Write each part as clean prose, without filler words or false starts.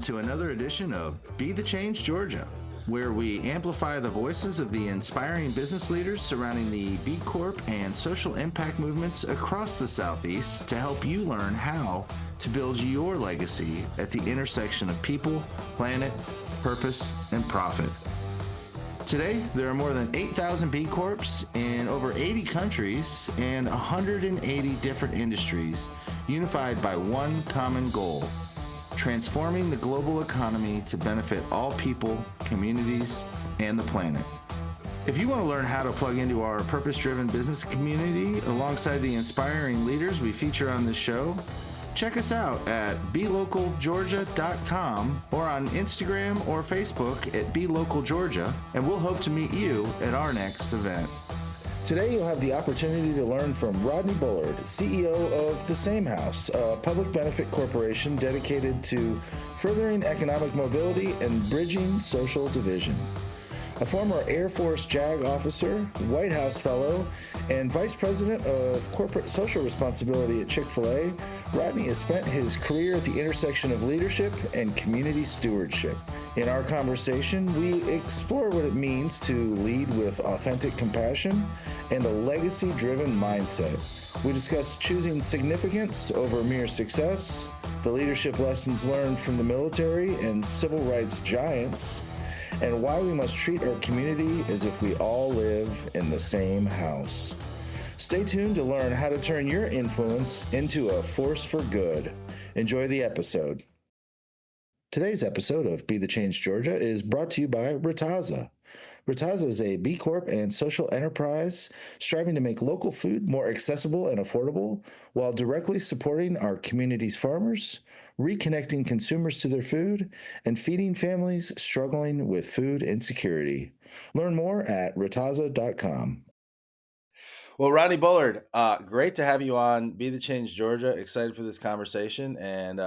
to another edition of Be the Change Georgia, where we amplify the voices of the inspiring business leaders surrounding the B Corp and social impact movements across the Southeast to help you learn how to build your legacy at the intersection of people, planet, purpose, and profit. Today, there are more than 8,000 B Corps in over 80 countries and 180 different industries, unified by one common goal: transforming the global economy to benefit all people, communities, and the planet. If you want to learn how to plug into our purpose-driven business community alongside the inspiring leaders we feature on this show, check us out at belocalgeorgia.com or on Instagram or Facebook at belocalgeorgia, and we'll hope to meet you at our next event. Today, you'll have the opportunity to learn from Rodney Bullard, CEO of The Same House, a public benefit corporation dedicated to furthering economic mobility and bridging social division. A former Air Force JAG officer, White House fellow, and vice president of corporate social responsibility at Chick-fil-A, Rodney has spent his career at the intersection of leadership and community stewardship. In our conversation, we explore what it means to lead with authentic compassion and a legacy-driven mindset. We discuss choosing significance over mere success, the leadership lessons learned from the military and civil rights giants, and why we must treat our community as if we all live in the same house. Stay tuned to learn how to turn your influence into a force for good. Enjoy the episode. Today's episode of Be the Change Georgia is brought to you by Rataza. Rataza is a B Corp and social enterprise striving to make local food more accessible and affordable while directly supporting our community's farmers, reconnecting consumers to their food, and feeding families struggling with food insecurity. Learn more at rataza.com. Well, Rodney Bullard, great to have you on Be the Change Georgia. Excited for this conversation. And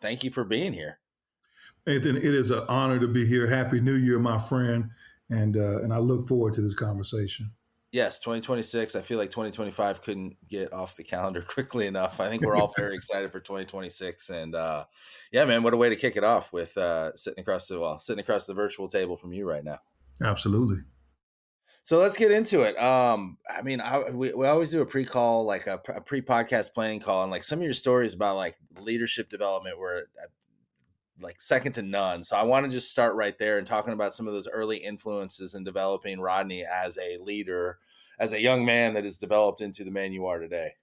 thank you for being here. Nathan, it is an honor to be here. Happy New Year, my friend. And I look forward to this conversation. Yes, 2026. I feel like 2025 couldn't get off the calendar quickly enough. I think we're all very excited for 2026. And man, what a way to kick it off with sitting across the virtual table from you right now. Absolutely. So let's get into it. We always do a pre-call, like a pre-podcast planning call, and like some of your stories about like leadership development were like second to none. So I want to just start right there and talking about some of those early influences in developing Rodney as a leader, as a young man that has developed into the man you are today.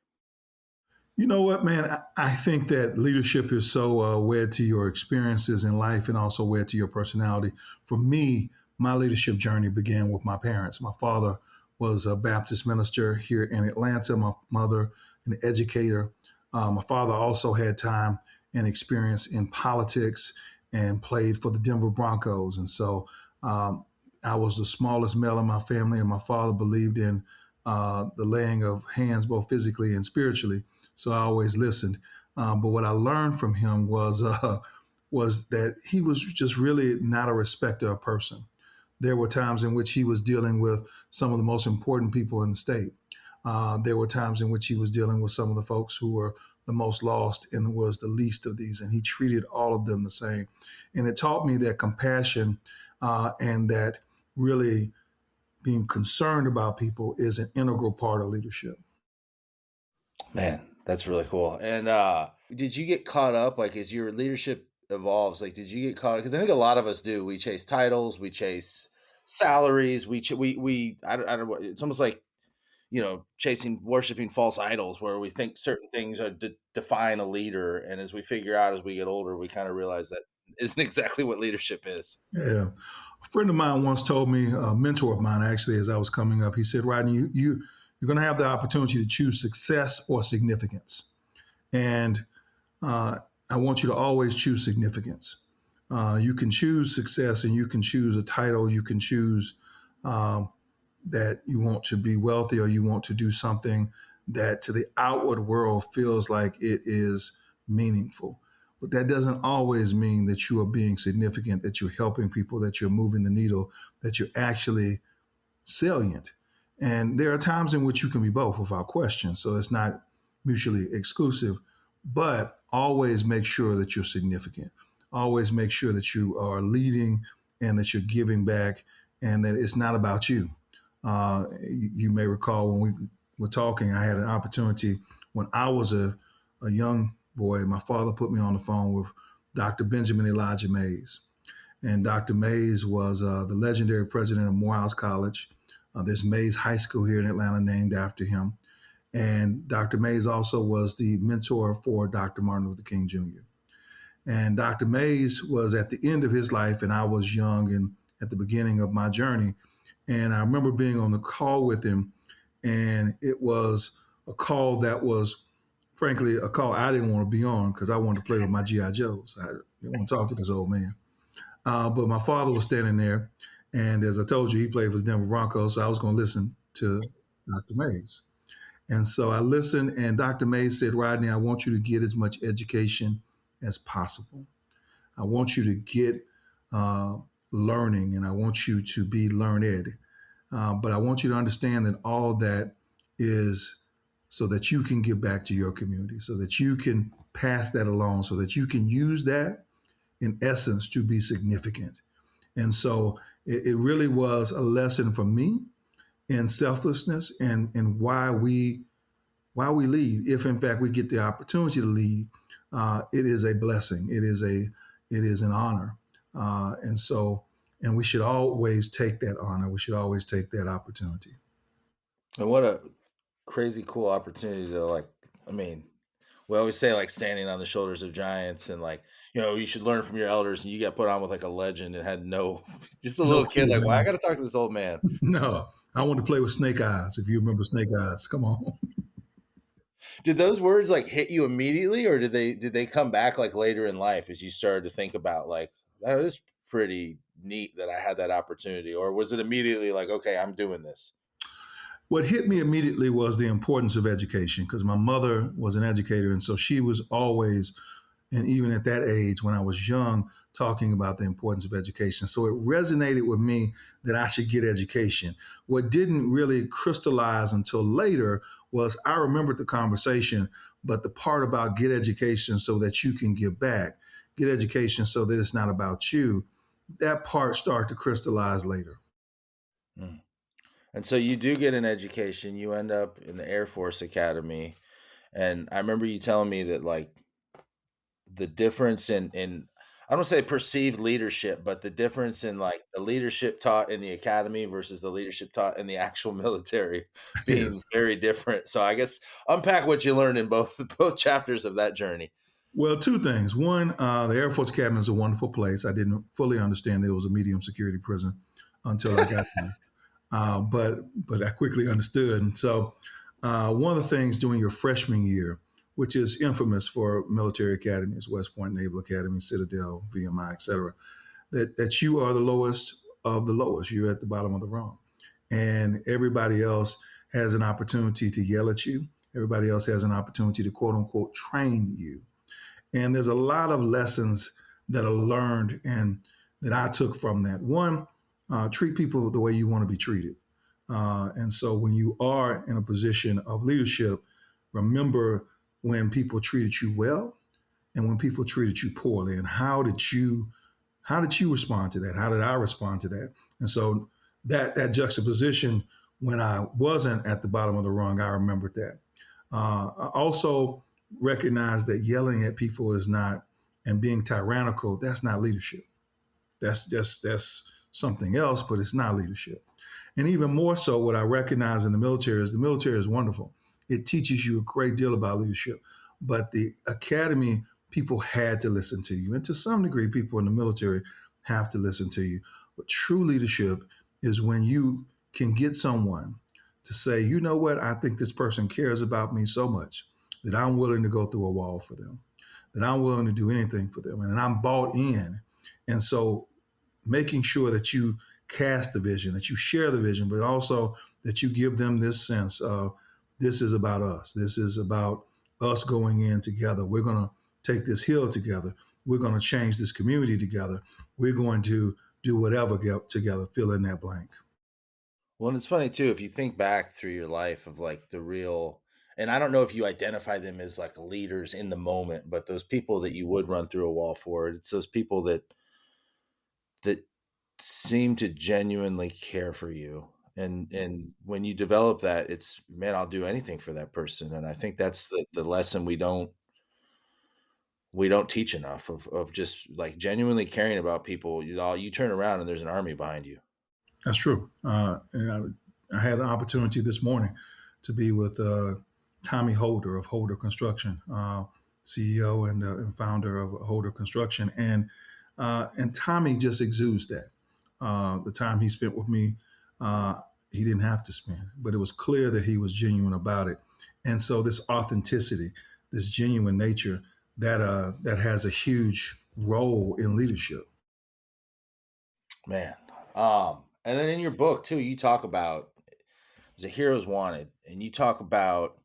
You know what, man? I think that leadership is so wed to your experiences in life and also wed to your personality. For me, my leadership journey began with my parents. My father was a Baptist minister here in Atlanta. My mother, an educator. My father also had time and experience in politics and played for the Denver Broncos. And so I was the smallest male in my family, and my father believed in the laying of hands both physically and spiritually. So I always listened. But what I learned from him was that he was just really not a respecter of person. There were times in which he was dealing with some of the most important people in the state. There were times in which he was dealing with some of the folks who were the most lost and was the least of these, and he treated all of them the same. And it taught me that compassion and that really being concerned about people is an integral part of leadership. Man, that's really cool. And did you get caught up, like as your leadership evolves, like did you get caught? Because I think a lot of us do. We chase titles, we chase salaries, I don't know. It's almost like, worshiping false idols where we think certain things are define a leader. And as we figure out as we get older, we kind of realize that isn't exactly what leadership is. Yeah. A friend of mine once told me, a mentor of mine actually, as I was coming up, he said, Rodney, you're going to have the opportunity to choose success or significance. And I want you to always choose significance. You can choose success and you can choose a title. You can choose that you want to be wealthy or you want to do something that to the outward world feels like it is meaningful. But that doesn't always mean that you are being significant, that you're helping people, that you're moving the needle, that you're actually salient. And there are times in which you can be both without question. So it's not mutually exclusive, but always make sure that you're significant. always make sure that you are leading and that you're giving back and that it's not about you. You may recall when we were talking, I had an opportunity when I was a young boy. My father put me on the phone with Dr. Benjamin Elijah Mays. And Dr. Mays was the legendary president of Morehouse College. There's Mays High School here in Atlanta named after him. And Dr. Mays also was the mentor for Dr. Martin Luther King Jr. And Dr. Mays was at the end of his life, and I was young and at the beginning of my journey. And I remember being on the call with him, and it was a call that was, frankly, a call I didn't want to be on because I wanted to play with my G.I. Joes. I didn't want to talk to this old man. But my father was standing there, and as I told you, he played for the Denver Broncos, so I was going to listen to Dr. Mays. And so I listened, and Dr. Mays said, Rodney, I want you to get as much education as possible. I want you to get uh, learning, and I want you to be learned. But I want you to understand that all that is so that you can give back to your community, so that you can pass that along, so that you can use that in essence to be significant. And so it really was a lesson for me in selflessness and why we lead. If in fact we get the opportunity to lead, it is a blessing. It is an honor, and we should always take that honor. We should always take that opportunity. And what a crazy cool opportunity to like, I mean, we always say like standing on the shoulders of giants and like, you should learn from your elders and you got put on with like a legend and had just a No little kid clue, like, well, I man. got to talk to this old man. No, I want to play with Snake Eyes. If you remember Snake Eyes, come on. Did those words like hit you immediately or did they come back like later in life as you started to think about like, that is pretty neat that I had that opportunity? Or was it immediately like, okay, I'm doing this? What hit me immediately was the importance of education because my mother was an educator, and so she was always, and even at that age when I was young, talking about the importance of education. So it resonated with me that I should get education. What didn't really crystallize until later was I remembered the conversation, but the part about get education so that you can give back, get education so that it's not about you, that part started to crystallize later. Mm. And so you do get an education, you end up in the Air Force Academy. And I remember you telling me that like the difference in I don't say perceived leadership, but the difference in like the leadership taught in the academy versus the leadership taught in the actual military being Yes. very different. So I guess unpack what you learned in both both chapters of that journey. Well, two things. One, the Air Force Academy is a wonderful place. I didn't fully understand that it was a medium security prison until I got there, but I quickly understood. And so, one of the things during your freshman year, which is infamous for military academies, West Point Naval Academy, Citadel, VMI, et cetera, that you are the lowest of the lowest. You're at the bottom of the rung, and everybody else has an opportunity to yell at you. Everybody else has an opportunity to quote unquote train you. And there's a lot of lessons that are learned and that I took from that. One, treat people the way you want to be treated. And so when you are in a position of leadership, remember when people treated you well and when people treated you poorly, and how did you respond to that? How did I respond to that? And so that juxtaposition when I wasn't at the bottom of the rung, I remembered that. I also recognize that yelling at people is not and being tyrannical. That's not leadership. That's something else, but it's not leadership. And even more so, what I recognize in the military is wonderful. It teaches you a great deal about leadership. But the academy, people had to listen to you. And to some degree, people in the military have to listen to you. But true leadership is when you can get someone to say, you know what, I think this person cares about me so much that I'm willing to go through a wall for them, that I'm willing to do anything for them, and I'm bought in. And so making sure that you cast the vision, that you share the vision, but also that you give them this sense of this is about us. This is about us going in together. We're going to take this hill together. We're going to change this community together. We're going to do whatever get together, fill in that blank. Well, and it's funny too, if you think back through your life of like the real And I don't know if you identify them as like leaders in the moment, but those people that you would run through a wall for, it's those people that seem to genuinely care for you. And when you develop that, it's, man, I'll do anything for that person. And I think that's the lesson we don't teach enough of just like genuinely caring about people. You turn around and there's an army behind you. That's true. And I had an opportunity this morning to be with Tommy Holder of Holder Construction, CEO and founder of Holder Construction, and Tommy just exudes that. The time he spent with me, uh, he didn't have to spend, but it was clear that he was genuine about it. And so this authenticity, this genuine nature, that has a huge role in leadership. Man. And then in your book too, you talk about the heroes wanted, and you talk about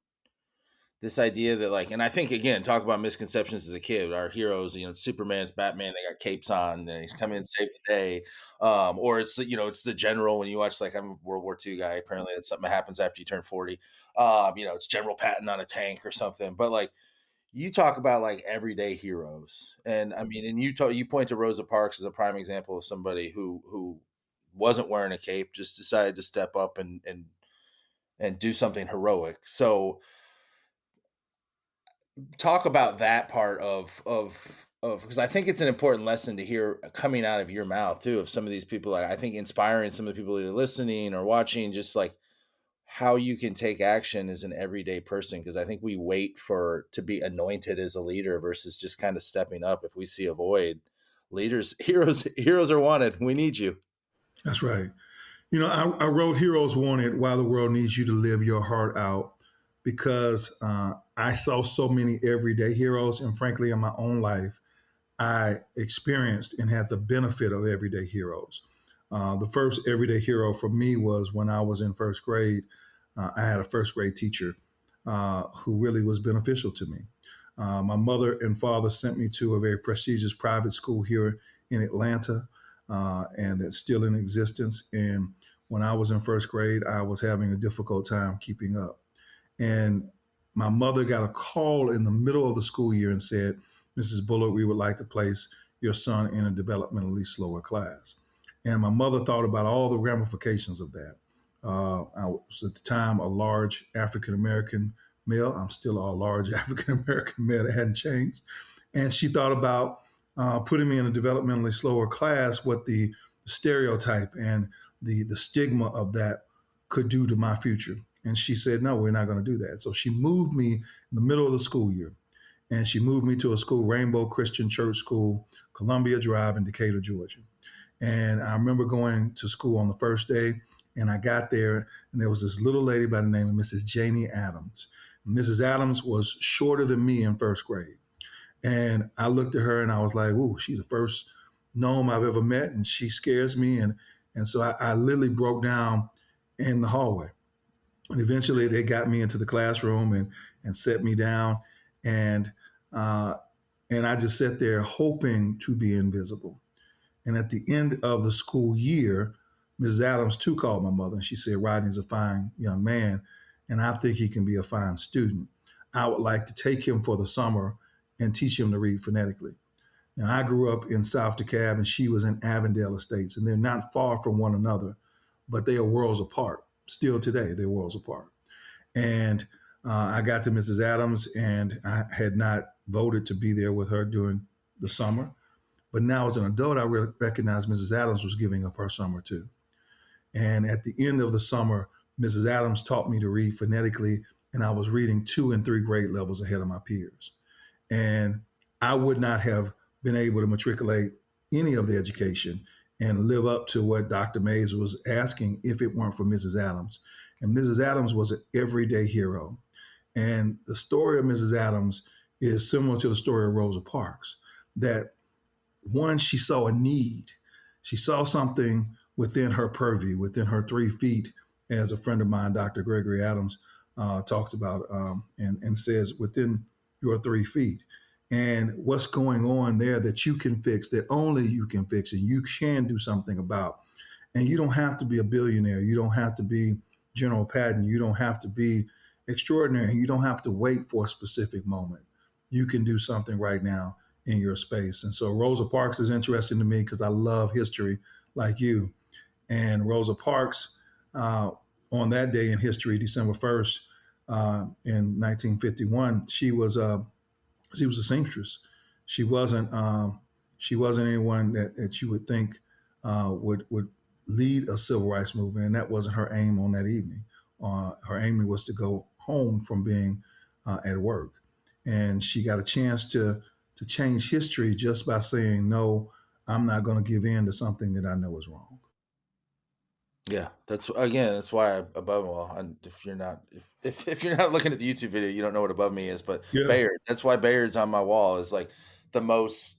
this idea that like, and I think again, talk about misconceptions as a kid. Our heroes, Superman's Batman, they got capes on, and he's coming in to save the day. Or it's the general when you watch, like, I'm a World War II guy. Apparently that's something that happens after you turn 40. It's General Patton on a tank or something. But like, you talk about like everyday heroes, and I mean, and you point to Rosa Parks as a prime example of somebody who wasn't wearing a cape, just decided to step up and do something heroic. So talk about that part of because I think it's an important lesson to hear coming out of your mouth too, of some of these people. Like, I think inspiring some of the people either listening or watching, just like how you can take action as an everyday person. Because I think we wait for to be anointed as a leader versus just kind of stepping up if we see a void. Leaders, heroes are wanted. We need you. That's right. I wrote Heroes Wanted While the World Needs You to Live Your Heart Out because I saw so many everyday heroes. And frankly, in my own life, I experienced and had the benefit of everyday heroes. The first everyday hero for me was when I was in first grade. I had a first grade teacher who really was beneficial to me. My mother and father sent me to a very prestigious private school here in Atlanta, and that's still in existence. And when I was in first grade, I was having a difficult time keeping up. And my mother got a call in the middle of the school year and said, "Mrs. Bullard, we would like to place your son in a developmentally slower class." And my mother thought about all the ramifications of that. I was at the time a large African American male. I'm still a large African American male. That hadn't changed. And she thought about putting me in a developmentally slower class, what the stereotype and the stigma of that could do to my future. And she said, "No, we're not going to do that." So she moved me in the middle of the school year, and she moved me to a school, Rainbow Christian Church School, Columbia Drive in Decatur, Georgia. And I remember going to school on the first day, and I got there, and there was this little lady by the name of Mrs. Janie Adams. Mrs. Adams was shorter than me in first grade. And I looked at her and I was like, "Ooh, she's the first gnome I've ever met, and she scares me." And so I literally broke down in the hallway. And eventually they got me into the classroom and set me down. And uh, and I just sat there hoping to be invisible. And at the end of the school year, Mrs. Adams too called my mother and she said, "Rodney's a fine young man, and I think he can be a fine student. I would like to take him for the summer and teach him to read phonetically." Now, I grew up in South DeKalb and she was in Avondale Estates, and they're not far from one another, but they are worlds apart. Still today, they're worlds apart. And I got to Mrs. Adams, and I had not voted to be there with her during the summer. But now, as an adult, I recognized Mrs. Adams was giving up her summer too. And at the end of the summer, Mrs. Adams taught me to read phonetically, and I was reading 2 and 3 grade levels ahead of my peers. And I would not have been able to matriculate any of the education and live up to what Dr. Mays was asking if it weren't for Mrs. Adams. And Mrs. Adams was an everyday hero. And the story of Mrs. Adams is similar to the story of Rosa Parks, that one, she saw a need. She saw something within her purview, within her 3 feet, as a friend of mine, Dr. Gregory Adams, talks about and says, within your 3 feet. And what's going on there that you can fix, that only you can fix, and you can do something about. And you don't have to be a billionaire. You don't have to be General Patton. You don't have to be extraordinary. You don't have to wait for a specific moment. You can do something right now in your space. And so Rosa Parks is interesting to me because I love history like you. And Rosa Parks, uh, on that day in history, December 1st, in 1951, she was a seamstress. She wasn't she wasn't anyone that you would think would lead a civil rights movement, and that wasn't her aim on that evening. Her aim was to go home from being at work, and she got a chance to change history just by saying, "No, I'm not going to give in to something that I know is wrong." Yeah, that's why above well, and if you're not looking at the YouTube video, you don't know what above me is. But Yeah, Bayard, that's why Bayard's on my wall is like the most.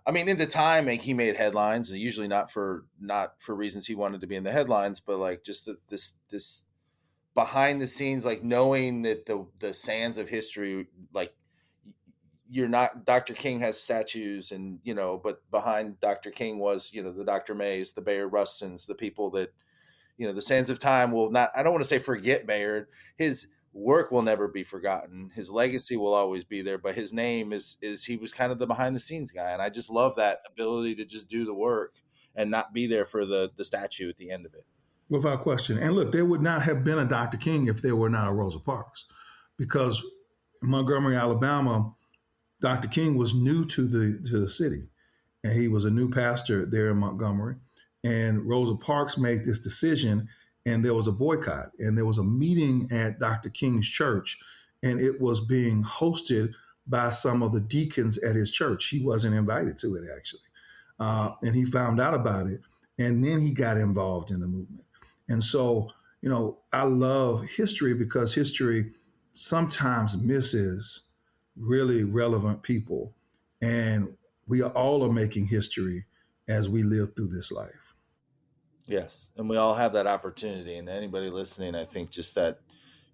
I mean, in the time, like, he made headlines, usually not for reasons he wanted to be in the headlines, but like just this behind the scenes, like knowing that the sands of history, like you're not Dr. King has statues, and but behind Dr. King was the Dr. Mays, the Bayard Rustons, the people that the sands of time will not, I don't want to say forget Bayard. His work will never be forgotten. His legacy will always be there, but his name is he was kind of the behind the scenes guy. And I just love that ability to just do the work and not be there for the statue at the end of it. without question. And look, there would not have been a Dr. King if there were not a Rosa Parks, because in Montgomery, Alabama, Dr. King was new to the city, and he was a new pastor there in Montgomery. And Rosa Parks made this decision, and there was a boycott, and there was a meeting at Dr. King's church, and it was being hosted by some of the deacons at his church. He wasn't invited to it, actually. And he found out about it, and then he got involved in the movement. And so, I love history because history sometimes misses really relevant people. And we all are making history as we live through this life. Yes, and we all have that opportunity. And anybody listening, I think just that,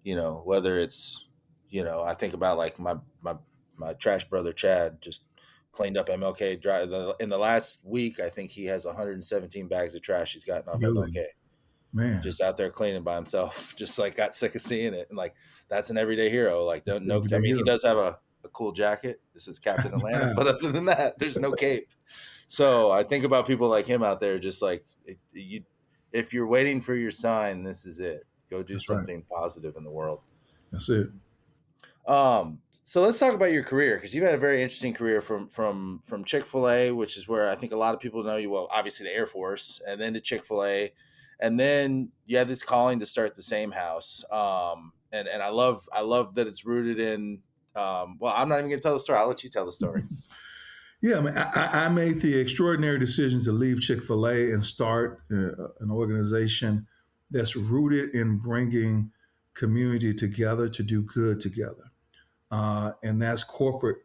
whether it's, I think about like my trash brother Chad just cleaned up MLK Drive in the last week. I think he has 117 bags of trash he's gotten off Really, MLK. man, Just out there cleaning by himself. Just like got sick of seeing it, and like that's an everyday hero. Like don't no, I everyday mean he hero. does have a cool jacket. This is Captain Atlanta, but other than that, there's no cape. So I think about people like him out there, just like if you're waiting for your sign, this is it. Go do That's right. something positive in the world. That's it. So let's talk about your career, because you've had a very interesting career from Chick-fil-A, which is where I think a lot of people know you. Well, obviously the Air Force, and then to Chick-fil-A, and then you had this calling to start the same house. And I love that it's rooted in. Well, I'm not even going to tell the story. I'll let you tell the story. Yeah, I mean, I made the extraordinary decision to leave Chick-fil-A and start an organization that's rooted in bringing community together to do good together. And that's corporate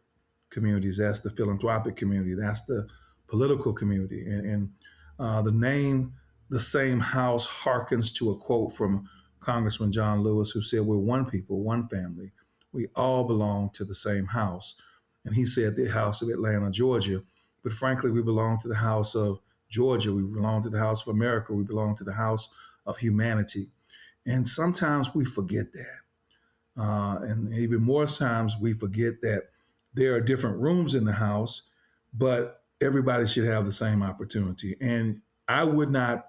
communities, that's the philanthropic community, that's the political community. And the name, the same house, harkens to a quote from Congressman John Lewis, who said, "We're one people, one family. We all belong to the same house." And he said the house of Atlanta, Georgia. But frankly, we belong to the house of Georgia. We belong to the house of America. We belong to the house of humanity. And sometimes we forget that. And even more times we forget that there are different rooms in the house, but everybody should have the same opportunity. And I would not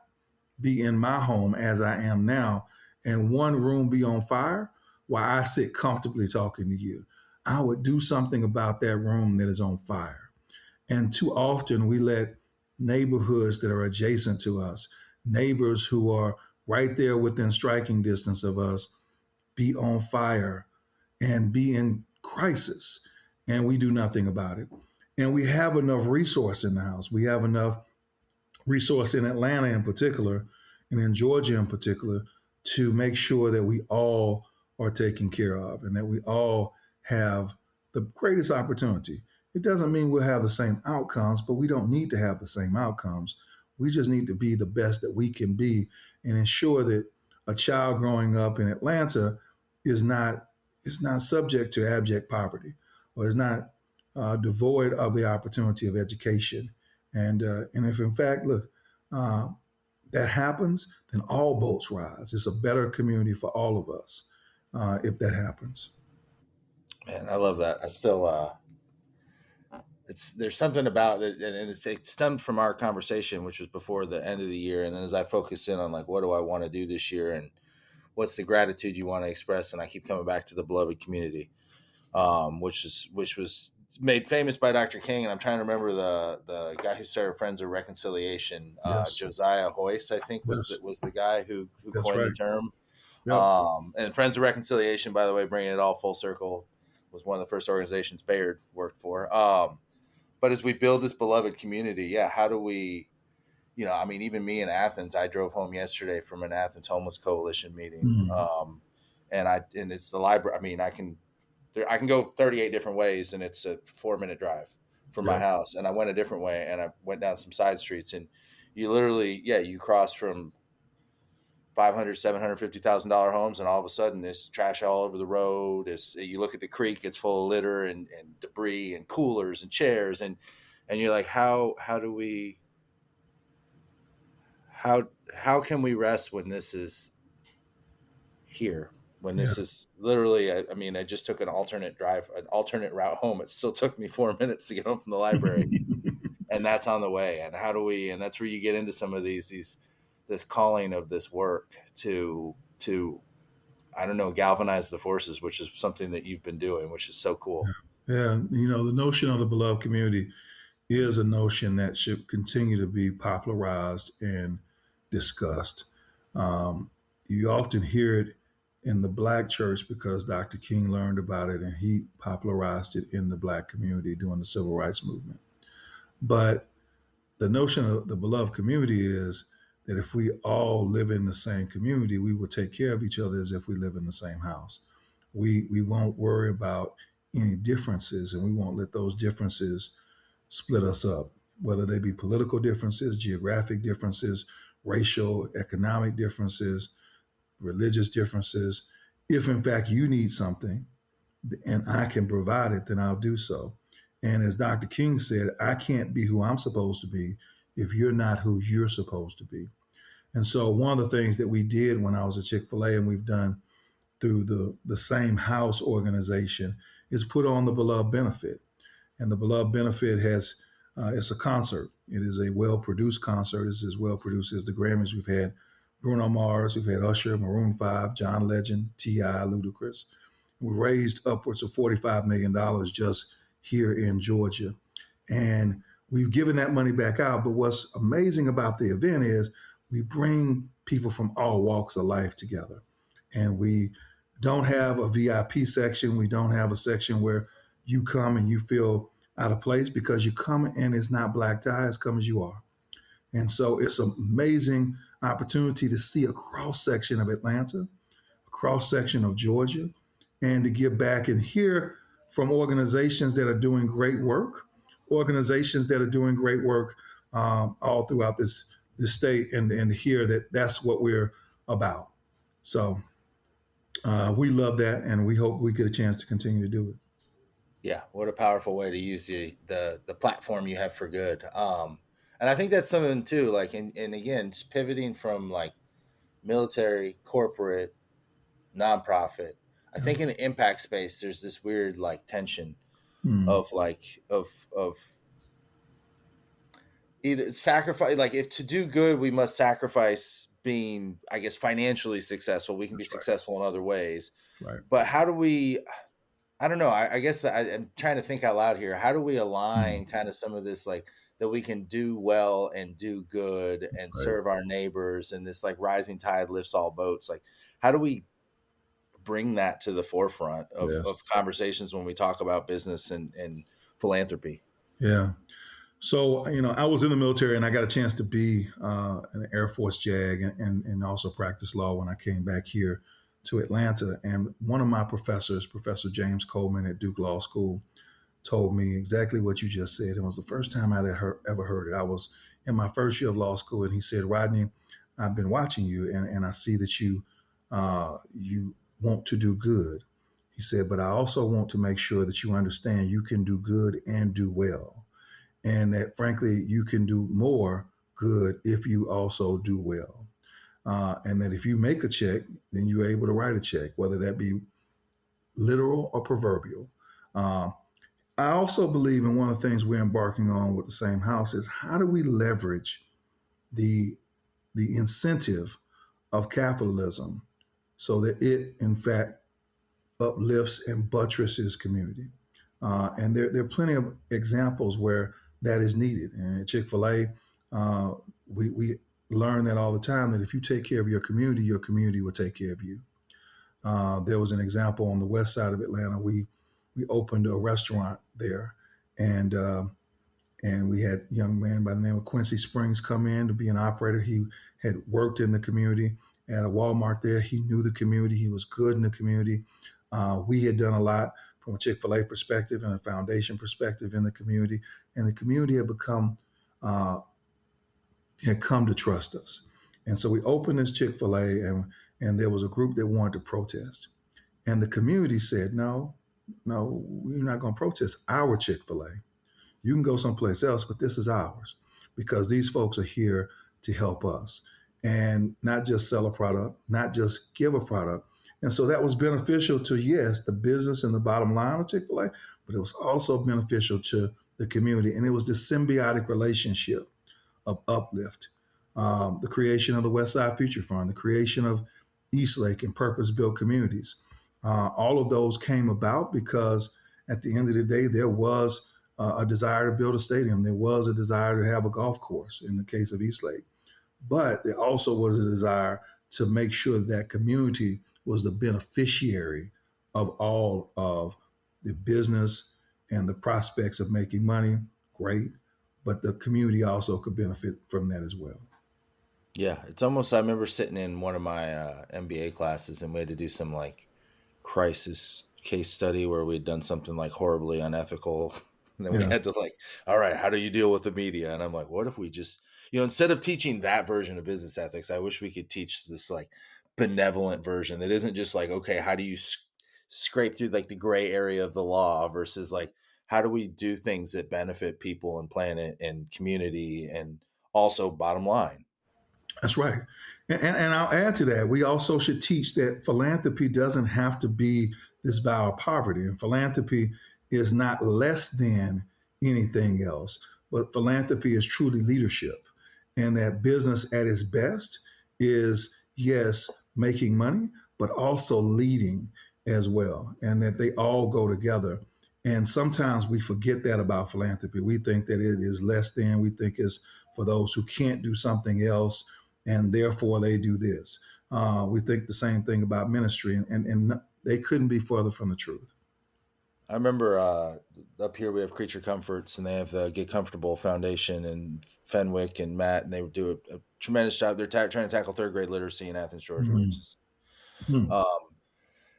be in my home as I am now and one room be on fire while I sit comfortably talking to you. I would do something about that room that is on fire. And too often we let neighborhoods that are adjacent to us, neighbors who are right there within striking distance of us, be on fire and be in crisis. And we do nothing about it. And we have enough resource in the house. We have enough resource in Atlanta in particular, and in Georgia in particular, to make sure that we all are taken care of and that we all have the greatest opportunity. It doesn't mean we'll have the same outcomes, but we don't need to have the same outcomes. We just need to be the best that we can be and ensure that a child growing up in Atlanta is not subject to abject poverty or is not devoid of the opportunity of education. And if in fact, look, that happens, then all boats rise. It's a better community for all of us. if that happens. Man, I love that. I still, there's something about it, and it stemmed from our conversation, which was before the end of the year. And then as I focus in on like, what do I want to do this year, and what's the gratitude you want to express, and I keep coming back to the beloved community, which was made famous by Dr. King. And I'm trying to remember the guy who started Friends of Reconciliation, Yes, Josiah Hoyce, I think yes, was the guy who that's coined the right. term. Yep. And Friends of Reconciliation, by the way, bringing it all full circle, was one of the first organizations Bayard worked for. But as we build this beloved community, yeah, how do we, I mean, even me in Athens, I drove home yesterday from an Athens Homeless Coalition meeting. Mm, And it's the library. I mean, I can go 38 different ways, and it's a 4-minute drive from my yep. house. And I went a different way, and I went down some side streets, and you literally, yeah, you cross from 500, $750,000 homes, and all of a sudden there's trash all over the road. You look at the creek, it's full of litter and debris and coolers and chairs, and you're like, how do we, how can we rest when this is here, when Yeah. this is literally, I mean, I just took an alternate route home. It still took me 4 minutes to get home from the library, and that's on the way. And how do we, and that's where you get into some of these this calling of this work to I don't know, galvanize the forces, which is something that you've been doing, which is so cool. Yeah. The notion of the beloved community is a notion that should continue to be popularized and discussed. Um, you often hear it in the Black church because Dr. King learned about it and he popularized it in the Black community during the Civil Rights Movement. But the notion of the beloved community is that if we all live in the same community, we will take care of each other as if we live in the same house. We won't worry about any differences, and we won't let those differences split us up, whether they be political differences, geographic differences, racial, economic differences, religious differences. If in fact you need something and I can provide it, then I'll do so. And as Dr. King said, I can't be who I'm supposed to be if you're not who you're supposed to be. And so one of the things that we did when I was at Chick-fil-A and we've done through the same house organization is put on the Beloved Benefit. And the Beloved Benefit has it's a concert. It is a well-produced concert. It's as well produced as the Grammys. We've had Bruno Mars, we've had Usher, Maroon 5, John Legend, T.I., Ludacris. We raised upwards of $45 million just here in Georgia. And we've given that money back out. But what's amazing about the event is we bring people from all walks of life together. And we don't have a VIP section. We don't have a section where you come and you feel out of place because you come and it's not black tie, it's come as you are. And so it's an amazing opportunity to see a cross section of Atlanta, a cross section of Georgia, and to give back and hear from organizations that are doing great work, organizations that are doing great work all throughout this state, and hear that that's what we're about. So we love that, and we hope we get a chance to continue to do it. Yeah, what a powerful way to use the platform you have for good. And I think that's something too, like, and again, just pivoting from like military, corporate, nonprofit. I Yeah. think in the impact space, there's this weird like tension Hmm. of like of either sacrifice, like if to do good we must sacrifice being, I guess, financially successful. We can be That's right. successful in other ways, Right. but how do we, I don't know. I guess I'm trying to think out loud here. How do we Hmm. align kind of some of this, like that we can do well and do good and Right. serve our neighbors, and this like rising tide lifts all boats? Like, how do we bring that to the forefront Yes. of conversations when we talk about business and philanthropy? Yeah. So, I was in the military and I got a chance to be an Air Force JAG and also practice law when I came back here to Atlanta. And one of my professors, Professor James Coleman at Duke Law School, told me exactly what you just said. It was the first time I'd ever heard it. I was in my first year of law school, and he said, "Rodney, I've been watching you, and I see that you want to do good." He said, "But I also want to make sure that you understand you can do good and do well, and that frankly you can do more good if you also do well." and that if you make a check, then you're able to write a check, whether that be literal or proverbial. Uh, I also believe in one of the things we're embarking on with the same house is how do we leverage the the incentive of capitalism so that it, in fact, uplifts and buttresses community. And there are plenty of examples where that is needed. And at Chick-fil-A, we learn that all the time that if you take care of your community will take care of you. There was an example on the west side of Atlanta. We opened a restaurant there, and and we had a young man by the name of Quincy Springs come in to be an operator. He had worked in the community at a Walmart there. He knew the community. He was good in the community. We had done a lot from a Chick-fil-A perspective and a foundation perspective in the community, and the community uh, had come to trust us. And so we opened this Chick-fil-A, and there was a group that wanted to protest, and the community said, "No, no, we're not going to protest our Chick-fil-A. You can go someplace else, but this is ours because these folks are here to help us and not just sell a product, not just give a product." And so that was beneficial to, yes, the business and the bottom line of Chick-fil-A, but it was also beneficial to the community. And it was this symbiotic relationship of uplift, the creation of the West Side Future Fund, the creation of Eastlake and purpose-built communities. All of those came about because at the end of the day, there was a desire to build a stadium. There was a desire to have a golf course in the case of Eastlake. But there also was a desire to make sure that community was the beneficiary of all of the business and the prospects of making money. Great. But the community also could benefit from that as well. Yeah, it's almost. I remember sitting in one of my MBA classes, and we had to do some like crisis case study where we'd done something like horribly unethical, and then we Yeah, had to like, all right, how do you deal with the media? And I'm like, what if we just, instead of teaching that version of business ethics, I wish we could teach this like benevolent version that isn't just like, okay, how do you scrape through like the gray area of the law versus like, how do we do things that benefit people and planet and community and also bottom line. that's right. And I'll add to that, we also should teach that philanthropy doesn't have to be this vow of poverty. And philanthropy is not less than anything else, but philanthropy is truly leadership. And that business at its best is, yes, making money, but also leading as well. And that they all go together. And sometimes we forget that about philanthropy. We think that it is less than, we think it's for those who can't do something else and therefore they do this. We think the same thing about ministry, and they couldn't be further from the truth. I remember up here we have Creature Comforts, and they have the Get Comfortable Foundation, and Fenwick and Matt, and they do a tremendous job. They're trying to tackle third grade literacy in Athens, Georgia, which is Mm-hmm. um,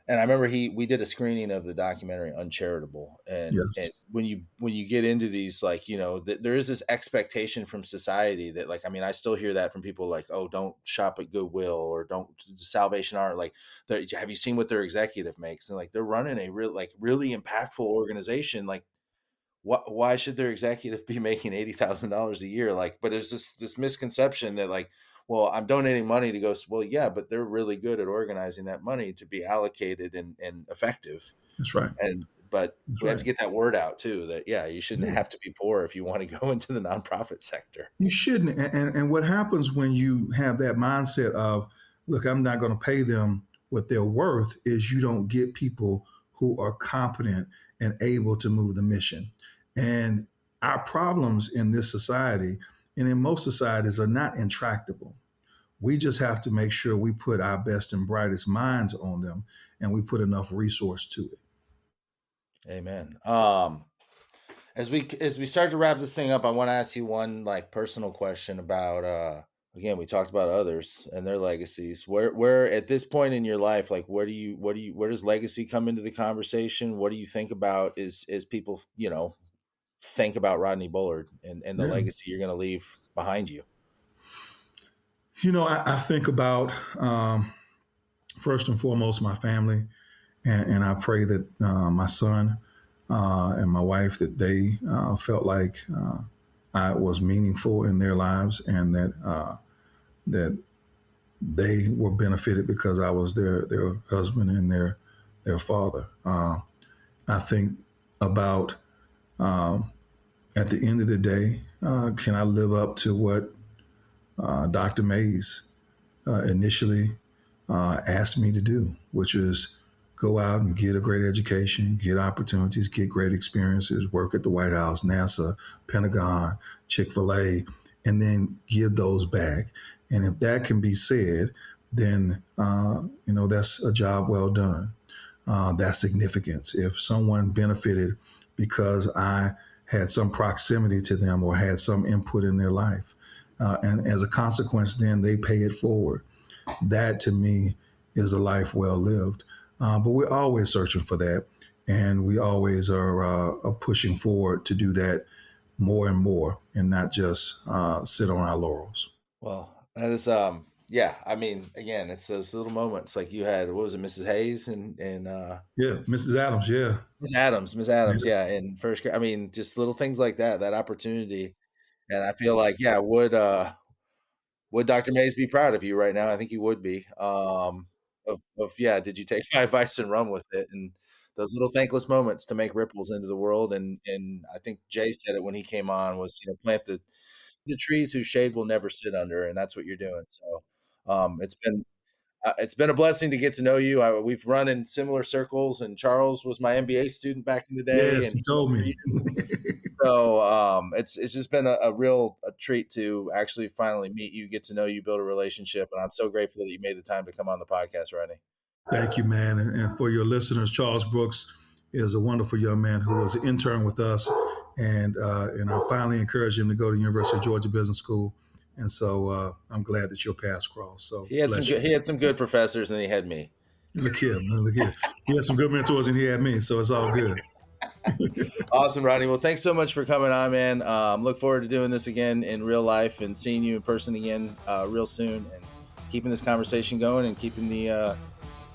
and I remember we did a screening of the documentary Uncharitable, and Yes, when you get into these, like, there is this expectation from society that, like, I mean, I still hear that from people like, oh, don't shop at Goodwill or don't Salvation Army, like, have you seen what their executive makes? And like, they're running a really impactful organization, like, why should their executive be making $80,000 a year? Like, but it's this misconception that like, well, I'm donating money to go. Well, yeah, but they're really good at organizing that money to be allocated and effective. that's right. But That's we have to right. get that word out too, that, yeah, you shouldn't Yeah. have to be poor if you want to go into the nonprofit sector. You shouldn't. And what happens when you have that mindset of, look, I'm not going to pay them what they're worth, is you don't get people who are competent and able to move the mission. And our problems in this society and in most societies are not intractable. We just have to make sure we put our best and brightest minds on them and we put enough resource to it. Amen. As we start to wrap this thing up, I want to ask you one like personal question about again, we talked about others and their legacies. Where at this point in your life, like where does legacy come into the conversation? What do you think about as people, think about Rodney Bullard and the Yeah. legacy you're gonna leave behind you? I think about first and foremost my family, and I pray that my son and my wife, that they felt like I was meaningful in their lives, and that they were benefited because I was their husband and their father. I think about at the end of the day, can I live up to what Dr. Mays initially asked me to do, which is go out and get a great education, get opportunities, get great experiences, work at the White House, NASA, Pentagon, Chick-fil-A, and then give those back. And if that can be said, then that's a job well done. That's significance. If someone benefited because I had some proximity to them or had some input in their life, and as a consequence, then they pay it forward. That to me is a life well lived. But we're always searching for that, and we always are pushing forward to do that more and more, and not just sit on our laurels. Well, that is yeah. I mean, again, it's those little moments like you had. What was it, Mrs. Hayes and Yeah, Mrs. Adams. Yeah, Miss Adams, yeah, in first grade. I mean, just little things like that. That opportunity, and I feel like yeah, would Dr. Mays be proud of you right now? I think he would be. Of yeah, did you take my advice and run with it? And those little thankless moments to make ripples into the world. And I think Jay said it when he came on was plant the trees whose shade will never sit under, and that's what you're doing. So it's been a blessing to get to know you. We've run in similar circles, and Charles was my MBA student back in the day, yes, and he told me. so it's just been a real treat to actually finally meet you, get to know you, build a relationship, and I'm so grateful that you made the time to come on the podcast, Rodney. Thank you, man. And for your listeners, Charles Brooks is a wonderful young man who was an intern with us, and I finally encouraged him to go to the University of Georgia Business School. And so I'm glad that your paths crossed. So he had some good professors, and he had me. Look here. He had some good mentors, and he had me. So it's all good. Awesome, Rodney. Well, thanks so much for coming on, man. Look forward to doing this again in real life and seeing you in person again real soon, and keeping this conversation going and keeping the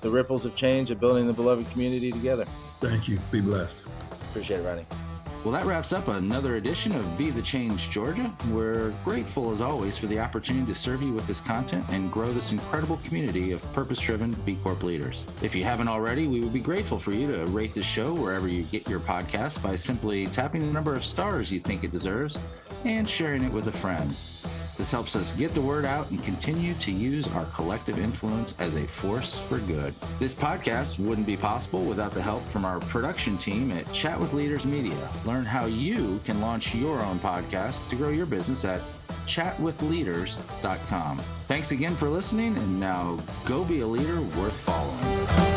ripples of change of building the beloved community together. Thank you. Be blessed. Appreciate it, Rodney. Well, that wraps up another edition of Be the Change Georgia. We're grateful, as always, for the opportunity to serve you with this content and grow this incredible community of purpose-driven B Corp leaders. If you haven't already, we would be grateful for you to rate this show wherever you get your podcasts by simply tapping the number of stars you think it deserves and sharing it with a friend. This helps us get the word out and continue to use our collective influence as a force for good. This podcast wouldn't be possible without the help from our production team at Chat with Leaders Media. Learn how you can launch your own podcast to grow your business at chatwithleaders.com. Thanks again for listening, and now go be a leader worth following.